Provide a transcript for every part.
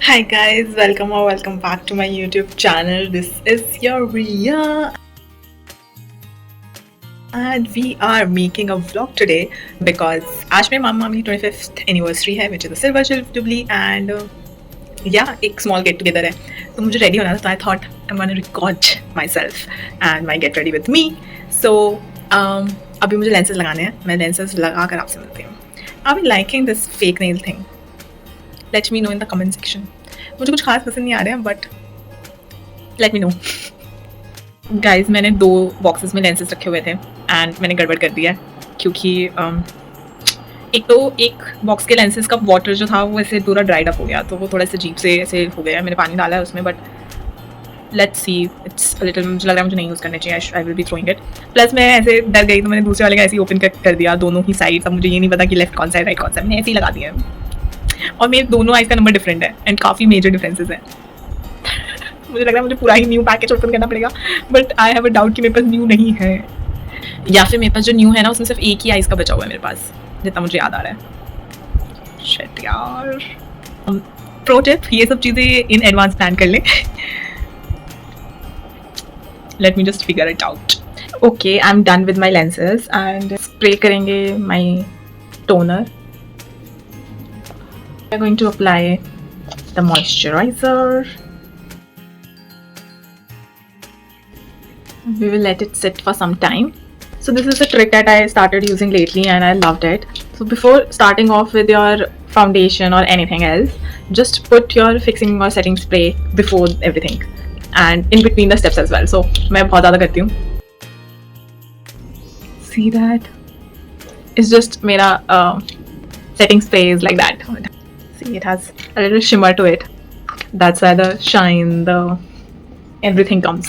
Hi guys, welcome or welcome back to my YouTube channel. This is your Ria and we are making a vlog today because आज मेरे मामा की 25th anniversary है which is a silver jubilee and yeah एक small get together है तो मुझे ready होना था तो I thought I'm gonna record myself and my get ready with me. So अभी मुझे lenses लगाने हैं, मैं lenses लगा कर आपसे मिलती हूँ. Are you liking this fake nail thing? Let me know in the comment section. मुझे कुछ खास पसंद नहीं आ रहा है but let me know. Guys मैंने 2 बॉक्सेस में लेंसेज रखे हुए थे एंड मैंने गड़बड़ कर दिया क्योंकि एक तो एक बॉक्स के लेंसेज का वाटर जो था वो ऐसे पूरा ड्राइड अप हो गया तो वो थोड़ा सा अजीब से ऐसे हो गया. मैंने पानी डाला है उसमें but let's see it's little मुझे लग रहा है मुझे नहीं यूज़ करने चाहिए. I will be throwing it. Plus मैं ऐसे डर गई तो मैंने दूसरे वाले का ऐसे ही ओपन कर दिया दोनों ही साइड. अब मुझे ये नहीं पता कि लेफ्ट कौन सा है राइट कौन सा है. मैंने ऐसे ही लगा दिया है और मेरे दोनों आइज़ का नंबर डिफरेंट है एंड काफ़ी मेजर डिफरेंसेस हैं. मुझे लग रहा है मुझे पूरा ही न्यू पैकेज ओपन करना पड़ेगा but I have a doubt कि मेरे पास न्यू नहीं है या फिर मेरे पास जो न्यू है ना उसमें सिर्फ एक ही आइज़ का बचा हुआ है मेरे पास जितना मुझे याद आ रहा है. शिट यार. प्रो टिप, ये सब चीज़ें इन एडवांस प्लान कर लें. Let me just figure it out. Okay I am done with my lenses and spray करेंगे माई toner. We are going to apply the moisturizer. We will let it sit for some time. So this is a trick that I started using lately and I loved it. So before starting off with your foundation or anything else, just put your fixing or setting spray before everything and in between the steps as well. So मैं बहुत ज़्यादा करती हूँ. See that? It's just मेरा setting spray is like that. It has a little shimmer to it. That's why the shine, the everything comes.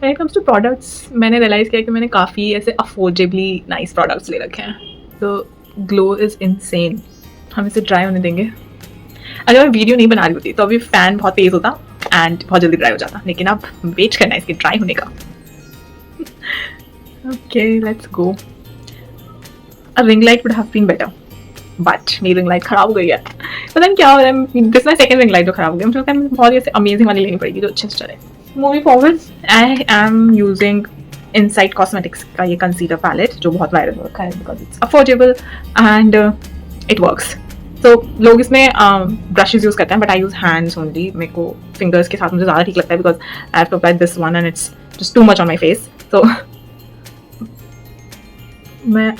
When it comes to products, मैंने realize किया कि मैंने काफ़ी ऐसे affordably nice products ले रखे हैं. The glow is insane. हम इसे dry होने देंगे. अगर मैं वीडियो नहीं बना रही होती तो अभी फैन बहुत तेज़ होता and बहुत जल्दी dry हो जाता. लेकिन अब वेट करना है इसके dry होने का. Okay, let's go. A ring light would have been better. But मेरी रिंग लाइट ख़राब हो गई है. पता नहीं क्या हो रहा है. This my second ring light जो ख़राब हो गई. मुझे लगता है बहुत ही ऐसे अमेजिंग वाली लेनी पड़ेगी जो अच्छे से चले. Moving forward I am using insight cosmetics का ये कंसीलर पैलेट जो बहुत वायरल हो रखा है because it's affordable and it works. तो लोग इसमें ब्रशेज यूज़ करते हैं but I use hands only. मेरे को फिंगर्स के साथ मुझे ज़्यादा ठीक लगता है because I have to apply this one and it's just too much on my face. तो मैं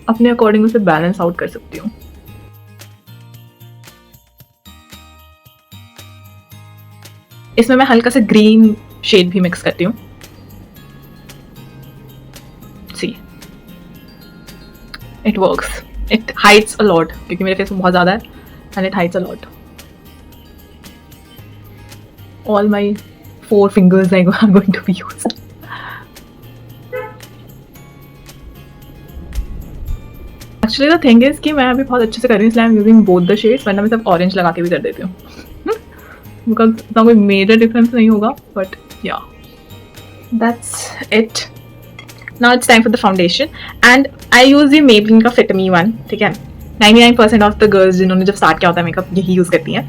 अपने अकॉर्डिंग उसे बैलेंस आउट कर सकती हूँ. इसमें मैं हल्का सा ग्रीन शेड भी मिक्स करती हूँ. See it works. It hides a lot क्योंकि मेरे फेस में बहुत ज़्यादा है and it hides a lot. All my 4 fingers are going to be used. Actually the thing is कि मैं अभी बहुत अच्छे से कर रही हूँ इसलिए I am using both the shades. वरना मैं सिर्फ ऑरेंज लगा के भी कर देती हूँ बिकॉज इतना कोई मेजर डिफरेंस नहीं होगा बट या that's it. Now it's time for the foundation and I use ये मेबलिन का फिट मी वन. ठीक है, 99% ऑफ द गर्ल्स जिन्होंने जब स्टार्ट किया होता है मेकअप यही यूज़ करती हैं.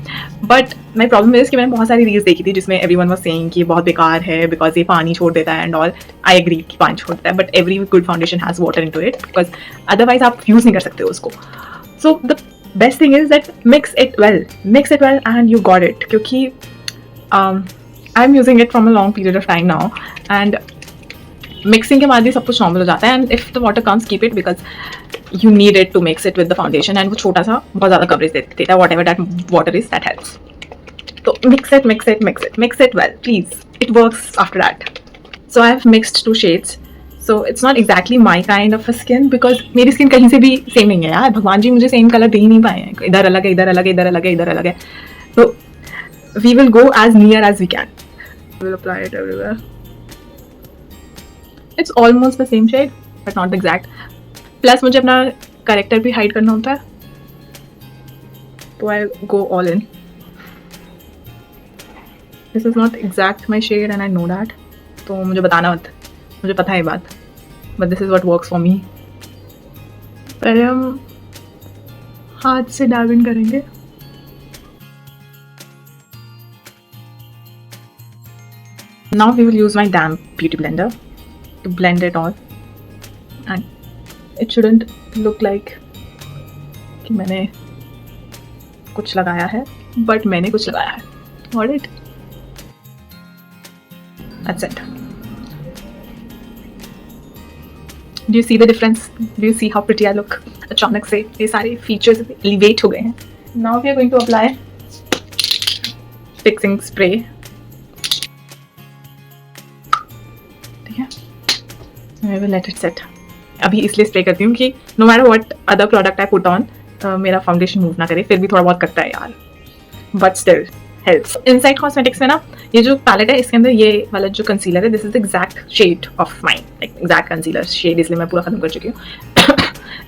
बट माई प्रॉब्लम इज़ कि मैंने बहुत सारी रील्स देखी थी जिसमें एवरीवन वाज सेइंग कि ये बहुत बेकार है बिकॉज ये पानी छोड़ देता है एंड ऑल. आई एग्री कि पानी छोड़ देता है but every good foundation has water into it because otherwise आप यूज़ नहीं कर सकते उसको. So the best thing is that mix it well and you got it. क्योंकि I'm using it from a long period of time now and mixing के बाद ही सब कुछ normal हो जाता है. and if the water comes keep it because you need it to mix it with the foundation and वो छोटा सा बहुत ज़्यादा coverage देता है. whatever that water is that helps. तो mix it well please. It works after that. So I have mixed 2 shades. So it's not exactly my kind of a skin because मेरी skin कहीं से भी same नहीं है यार. भगवान जी मुझे सेम कलर दे ही नहीं पाए हैं. इधर अलग है, इधर अलग है, इधर अलग है, इधर अलग है. तो we will go as near as we can. We will apply it everywhere. It's almost the same shade but not the exact. Plus मुझे अपना करेक्टर भी हाइड करना होता है तो I go all in. This is not exact my shade and I know that. तो मुझे बताना मत, मुझे पता है ये बात but this is what works for me. पहले हम हाथ से डैब इन करेंगे. Now we will use my damp beauty blender to blend it all, and it shouldn't look like कि मैंने कुछ लगाया है, but मैंने कुछ लगाया है. Got it? That's it. Do you see the difference? Do you see how pretty I look? अचानक से ये सारे features elevate हो गए हैं. Now we are going to apply fixing spray. ठीक है? I will let it set. अभी इसलिए स्प्रे करती हूँ कि no matter what other product I put on, मेरा फाउंडेशन मूव ना करे. फिर भी थोड़ा बहुत करता है यार, but still helps. Inside Cosmetics में ना ये जो पैलेट है इसके अंदर ये वाला जो कंसीलर है, this is the exact shade of mine, like exact concealer shade, इसलिए मैं पूरा खत्म कर चुकी हूँ.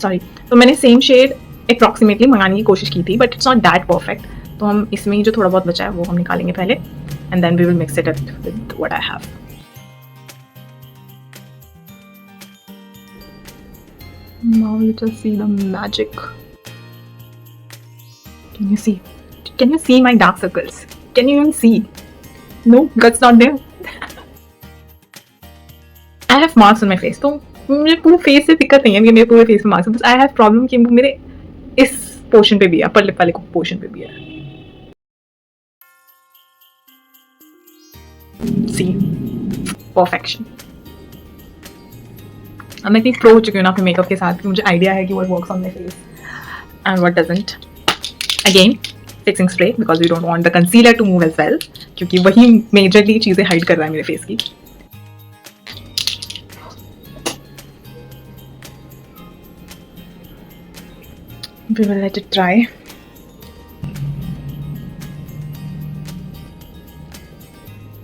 सॉरी. तो मैंने सेम शेड अप्रॉक्सीमेटली मंगाने की कोशिश की थी, but it's not that perfect. तो हम इसमें ही जो थोड़ा बहुत बचा है वो हम निकालेंगे पहले, and then we will mix it with what I have. Now you just see the magic. Can you see? Can you see my dark circles? Can you even see? No, that's not there. I have marks on my face. तो मुझे पूरे face से दिक्कत नहीं है कि मेरे पूरे फेस में मार्क्स हैं. बस I have problem कि मेरे इस पोर्शन पे भी है, अपर लिप वाले पोर्शन पे भी है. See, perfection. अब मैं इतनी प्रो हो चुकी हूँ ना अपने मेकअप के साथ कि मुझे आइडिया है कि what works on my face and what doesn't. Again, fixing spray because we don't want the concealer to move as well, क्योंकि वही मेजरली चीज़ें हाइड कर रहा है मेरे फेस की. We will let it dry.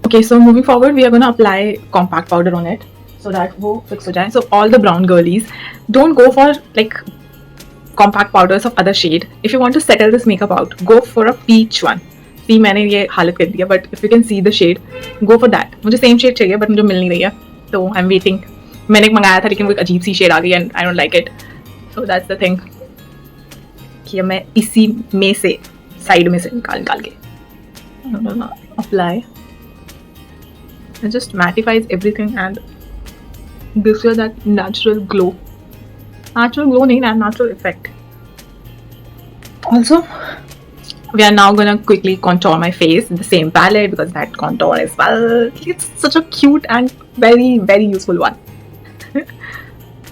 Okay, so moving forward, we are going to apply compact powder on it so that वो fix हो जाए. So all the brown girlies, don't go for like compact powders of other shade. If you want to settle this makeup out, go for a peach one. See, मैंने ये हालत कर दिया, but if you can see the shade, go for that. मुझे same shade चाहिए, but मुझे मिल नहीं रही है, तो I'm waiting. मैंने एक मंगाया था लेकिन वो एक अजीब सी शेड आ गई and I don't like it. So that's the thing. कि मैं इसी में से साइड में से निकाल के apply. It just mattifies everything and gives you that natural glow. Natural glow नहीं, natural effect. Also, we are now gonna quickly contour my face with the same palette because that contour as well, it's such a cute and very very useful one.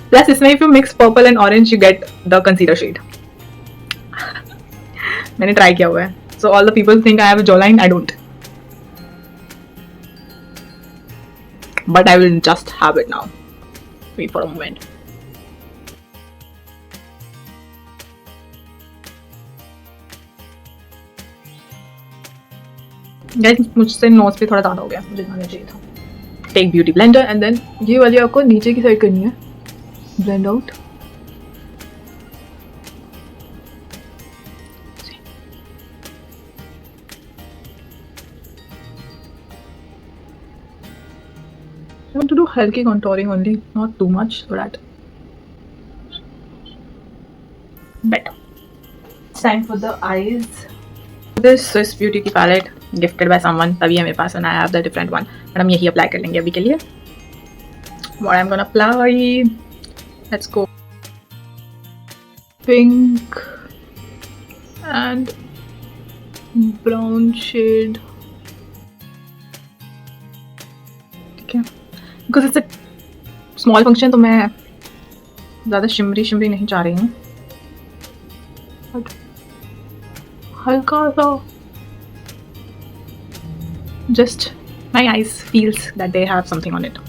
Plus इसमें if you mix purple and orange you get the concealer shade. मैंने try किया हुआ है, so all the people think I have a jawline. I don't, but I will just have it now. Wait for a moment. Guys मुझसे nose पे थोड़ा ज़्यादा हो गया, मुझे खाना चाहिए था. Take beauty blender and then ये वाली आपको नीचे की साइड करनी है, blend out. I want to do healthy contouring only, not too much, so that better. It's time for the eyes. This Swiss Beauty की palette gifted by someone, तभी है मेरे पास, and I have the different one. but हम यही apply कर लेंगे अभी के लिए. What I'm gonna apply? Let's go. Pink and brown shade. ठीक है. Because it's a small function, तो मैं ज़्यादा शिमरी नहीं चाह रही हूँ. हल्का सा, just my eyes feels that they have something on it.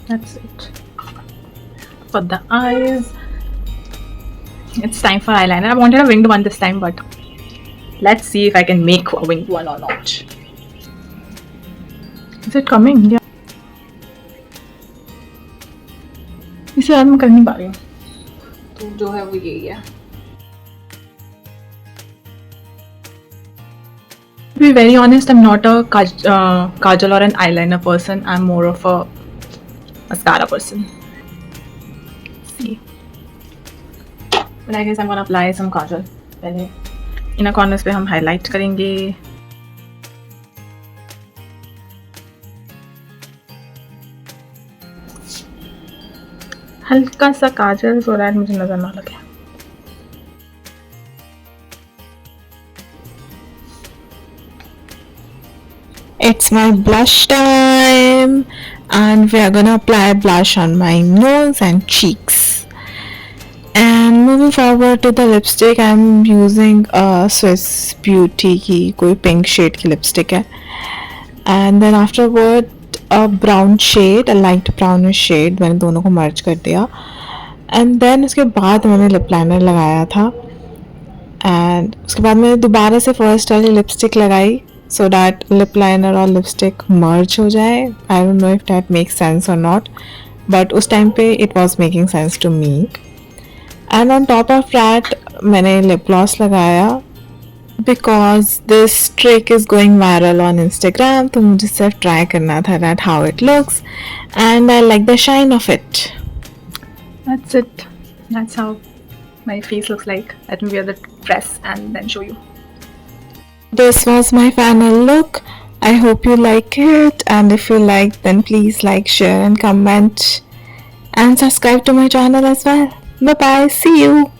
That's it for the eyes. It's time for eyeliner. I wanted a winged one this time, but let's see if I can make a winged one or not. Is it coming? Yeah. इसे आज मैं कर नहीं पा रही हूँ, तो जो है वो यही है. To be very honest, I'm not a kajal or an eyeliner person. I'm more of a mascara person. See, but I guess I'm gonna apply some kajal. पहले इनर कॉर्नर्स पे हम हाईलाइट करेंगे। हल्का सा काजल सो दैट मुझे नजर ना लगे। It's my blush time and we are gonna apply blush on my nose and cheeks. And moving forward to the lipstick, I'm using a Swiss Beauty की कोई pink shade की lipstick है। And then afterward a brown shade, a light brownish shade, मैंने दोनों को merge कर दिया। And then उसके बाद मैंने lip liner लगाया था। And उसके बाद मैंने दोबारा से first वाली lipstick लगाई so that lip liner और lipstick merge हो जाए। I don't know if that makes sense or not, but उस time पे it was making sense to me. And on top of that मैंने lip gloss लगाया because this trick is going viral on Instagram, तो मुझे सिर्फ try करना था that how it looks and I like the shine of it. That's it. That's how my face looks like. Let me wear the dress and then show you. This was my final look. I hope you like it, and if you like, then please like, share and comment and subscribe to my channel as well. Bye bye. See you.